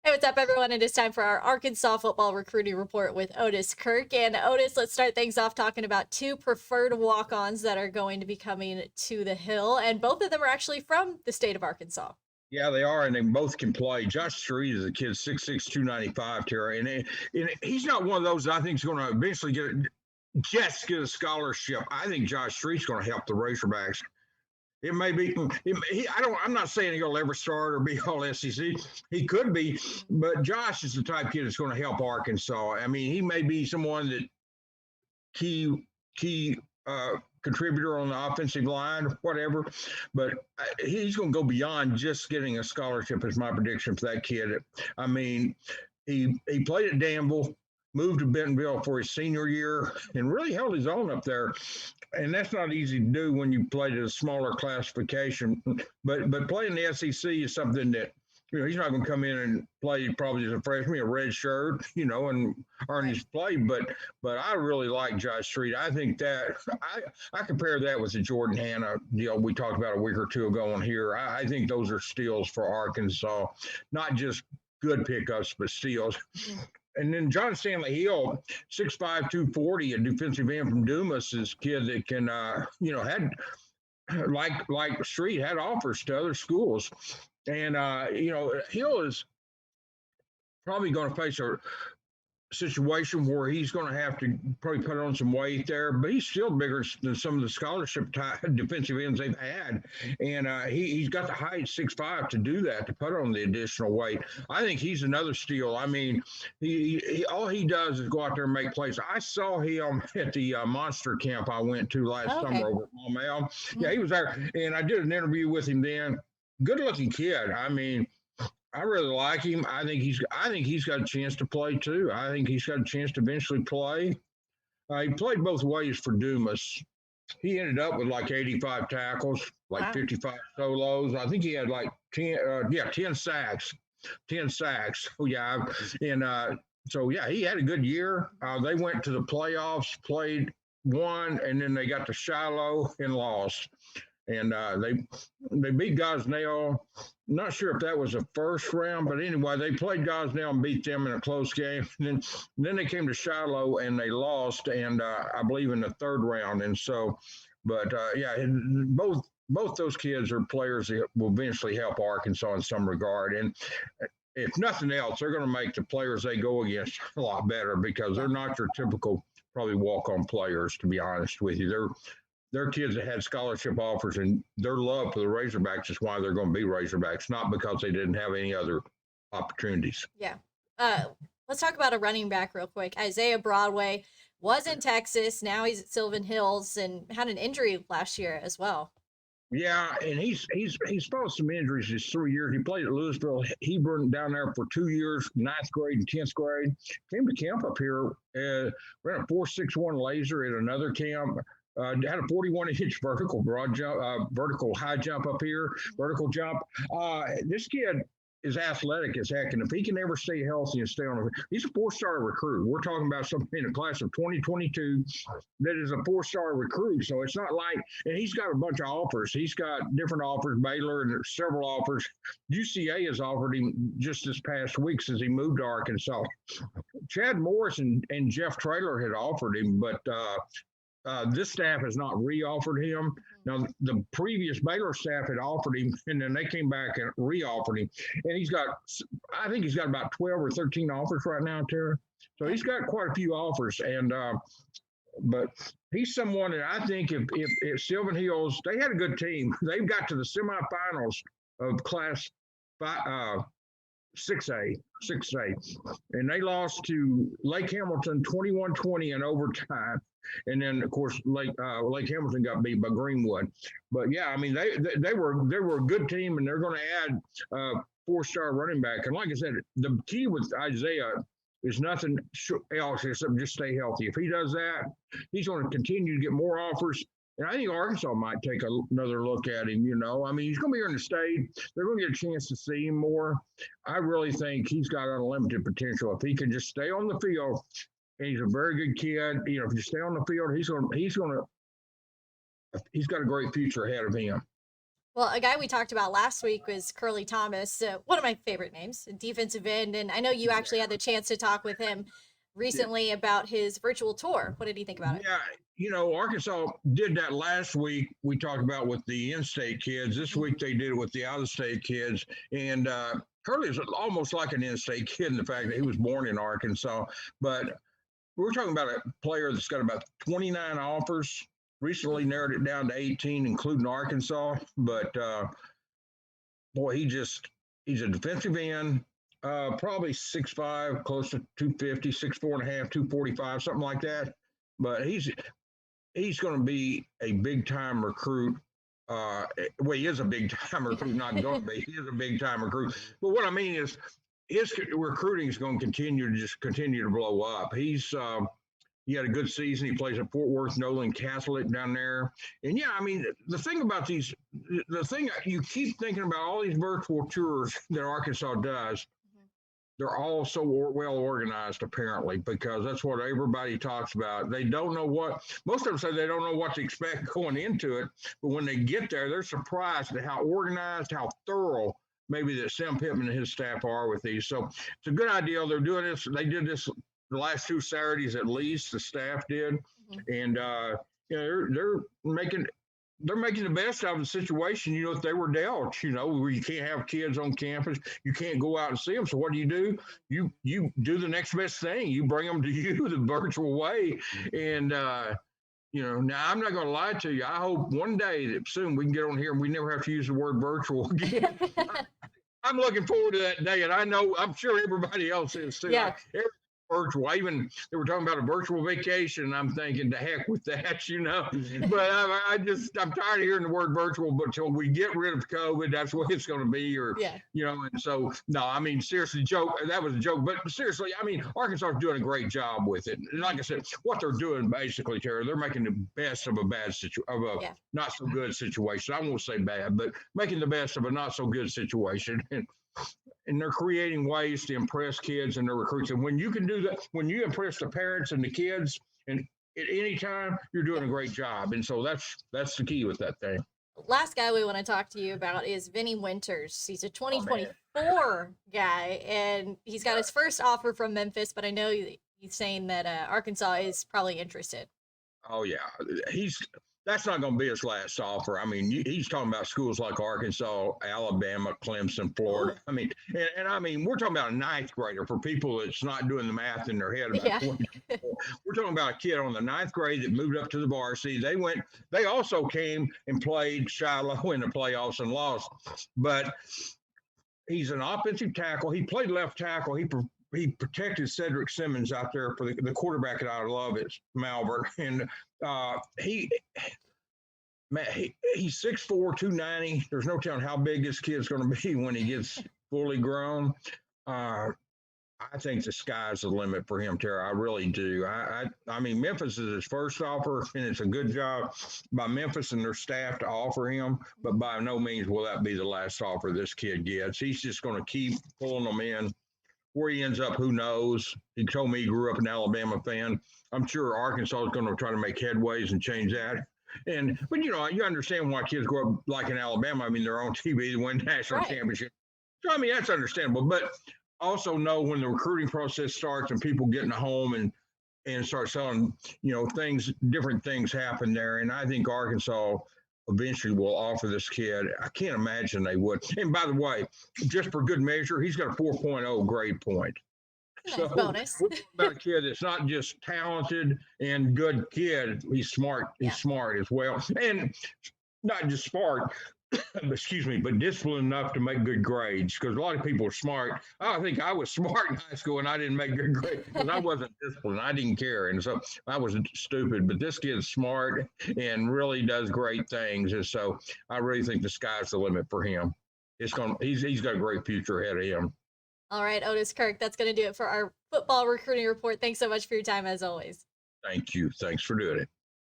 Hey, what's up, everyone? It is time for our Arkansas football recruiting report with Otis Kirk. And Otis, let's start things off talking about two preferred walk-ons that are going to be coming to the Hill. And both of them are actually from the state of Arkansas. Yeah, they are, and they both can play. Josh Street is a kid, 6'6", 295, Terry, and he's not one of those that I think is going to eventually get a scholarship. I think Josh Street's going to help the Razorbacks. It may be. I'm not saying he'll ever start or be all SEC. He could be, but Josh is the type of kid that's going to help Arkansas. I mean, he may be someone that key contributor on the offensive line, whatever. But he's going to go beyond just getting a scholarship, is my prediction for that kid. I mean, he played at Danville, moved to Bentonville for his senior year, and really held his own up there. And that's not easy to do when you play at a smaller classification. But playing the SEC is something that, he's not going to come in and play probably as a freshman, a red shirt, and earn his play. But I really like Josh Street. I think that I compare that with the Jordan Hanna deal we talked about a week or two ago on here. I think those are steals for Arkansas, not just good pickups, but steals. Mm-hmm. And then John Stanley Hill, 6'5", 240, a defensive end from Dumas, is a kid that can, had like Street had offers to other schools. And, Hill is probably going to face a situation where he's going to have to probably put on some weight there, but he's still bigger than some of the scholarship defensive ends they've had. And he's got the height, 6'5", to do that, to put on the additional weight. I think he's another steal. I mean, he all he does is go out there and make plays. I saw him at the monster camp I went to last summer over at Maumelle. Mm-hmm. Yeah, he was there, and I did an interview with him then. Good-looking kid. I mean, I really like him. I think he's got a chance to play too. I think he's got a chance to eventually play. He played both ways for Dumas. He ended up with like 85 tackles, like 55 solos. I think he had like 10 sacks. 10 sacks. Yeah. And so, yeah, he had a good year. They went to the playoffs, won, and then they got to Shiloh and lost. And they beat Gosnell. Not sure if that was the first round, but anyway, they played Gosnell and beat them in a close game. And then they came to Shiloh and they lost, and I believe in the third round. And so, but both those kids are players that will eventually help Arkansas in some regard. And if nothing else, they're going to make the players they go against a lot better, because they're not your typical probably walk-on players, to be honest with you. They're kids that had scholarship offers, and their love for the Razorbacks is why they're going to be Razorbacks, not because they didn't have any other opportunities. Yeah. Let's talk about a running back real quick. Isaiah Broadway was in Texas. Now he's at Sylvan Hills and had an injury last year as well. Yeah, and he's fought some injuries his 3 years. He played at Louisville. He been down there for 2 years, 9th grade and 10th grade. Came to camp up here, ran a 4.61 laser at another camp. Had a 41-inch vertical high jump up here, vertical jump. This kid is athletic as heck, and if he can ever stay healthy and stay on, he's a 4-star recruit. We're talking about something in a class of 2022 that is a 4-star recruit. So it's not like, and he's got a bunch of offers. He's got different offers, Baylor, and there's several offers. UCA has offered him just this past week since he moved to Arkansas. Chad Morris and Jeff Traylor had offered him, but this staff has not re-offered him. Now, the previous Baylor staff had offered him, and then they came back and re-offered him. And I think he's got about 12 or 13 offers right now, Tara. So he's got quite a few offers. And but he's someone that I think if Sylvan Hills, they had a good team. They got to the semifinals of Class 6A, and they lost to Lake Hamilton 21-20 in overtime. And then, of course, Lake Hamilton got beat by Greenwood. But yeah, I mean, they were a good team, and they're going to add 4-star running back. And like I said, the key with Isaiah is nothing else except just stay healthy. If he does that, he's going to continue to get more offers. And I think Arkansas might take another look at him, I mean, he's going to be here in the state. They're going to get a chance to see him more. I really think he's got unlimited potential. If he can just stay on the field, and he's a very good kid. If you stay on the field, he's got a great future ahead of him. Well, a guy we talked about last week was Curly Thomas, one of my favorite names, defensive end. And I know you actually had the chance to talk with him Yeah. recently about his virtual tour. What did he think about it? Yeah, Arkansas did that last week. We talked about with the in-state kids. This Mhm. week they did it with the out-of-state kids, and Curly is almost like an in-state kid in the fact that he was born in Arkansas. But we're talking about a player that's got about 29 offers. Recently narrowed it down to 18, including Arkansas. But boy, he's a defensive end. Probably 6'5", close to 250, 6'4.5", 245, something like that. But he's going to be a big time recruit. Well, he is a big time recruit, not going to be. He is a big time recruit. But what I mean is, his recruiting is going to continue to blow up. He had a good season. He plays at Fort Worth, Nolan Catholic down there. And yeah, I mean, the thing you keep thinking about all these virtual tours that Arkansas does, Mhm. they're all so well organized apparently, because that's what everybody talks about. They don't know most of them say they don't know what to expect going into it, but when they get there, they're surprised at how organized, how thorough maybe that Sam Pittman and his staff are with these. So it's a good idea. They're doing this. They did this the last two Saturdays at least. The staff did, Mhm. and they're making the best out of the situation, if they were dealt, where you can't have kids on campus, you can't go out and see them. So what do? You do the next best thing. You bring them to you the virtual way. And, now I'm not going to lie to you. I hope one day that soon we can get on here and we never have to use the word virtual again. I'm looking forward to that day, and I'm sure everybody else is too. Yeah. Virtual. They were talking about a virtual vacation, and I'm thinking, to heck with that. But I'm tired of hearing the word virtual. But until we get rid of COVID, that's what it's going to be. Or Yeah. and so no, I mean seriously, that was a joke. But seriously, I mean Arkansas is doing a great job with it. And like I said, what they're doing basically, Tara, they're making the best of a Yeah. not so good situation. I won't say bad, but making the best of a not so good situation. And they're creating ways to impress kids and their recruits. And when you can do that, when you impress the parents and the kids, and at any time, you're doing a great job. And so that's the key with that thing. Last guy we want to talk to you about is Vinnie Winters. He's a Oh man. 2024 guy, and he's got his first offer from Memphis, but I know he's saying that Arkansas is probably interested. Oh yeah, that's not going to be his last offer. I mean, he's talking about schools like Arkansas, Alabama, Clemson, Ooh. Florida. I mean, and I mean, we're talking about a ninth grader for people that's not doing the math in their head about Yeah. 2024. We're talking about a kid on the ninth grade that moved up to the varsity. They also came and played Shiloh in the playoffs and lost, but he's an offensive tackle. He played left tackle. He protected Cedric Simmons out there for the quarterback that I love. It's Malvern, and he man, he's 6'4", 290. There's no telling how big this kid's going to be when he gets fully grown. I think the sky's the limit for him, Tara. I really do. I mean, Memphis is his first offer, and it's a good job by Memphis and their staff to offer him. But by no means will that be the last offer this kid gets. He's just going to keep pulling them in. Where he ends up, who knows? He told me he grew up an Alabama fan. I'm sure Arkansas is going to try to make headways and change that. But you understand why kids grow up like in Alabama. I mean, they're on TV, they win national championship. So I mean, that's understandable. But also know when the recruiting process starts and people get in the home and start selling, different things happen there. And I think Arkansas eventually will offer this kid. I can't imagine they would. And by the way, just for good measure, he's got a 4.0 grade point. Nice So bonus. we're talking about a kid that's not just talented and good kid. He's smart. He's smart as well. And not just smart, excuse me, but disciplined enough to make good grades. Because a lot of people are smart. I think I was smart in high school and I didn't make good grades because I wasn't disciplined. I didn't care. And so I was stupid. But this kid's smart and really does great things. And so I really think the sky's the limit for him. He's got a great future ahead of him. All right, Otis Kirk, that's going to do it for our football recruiting report. Thanks so much for your time, as always. Thank you. Thanks for doing it.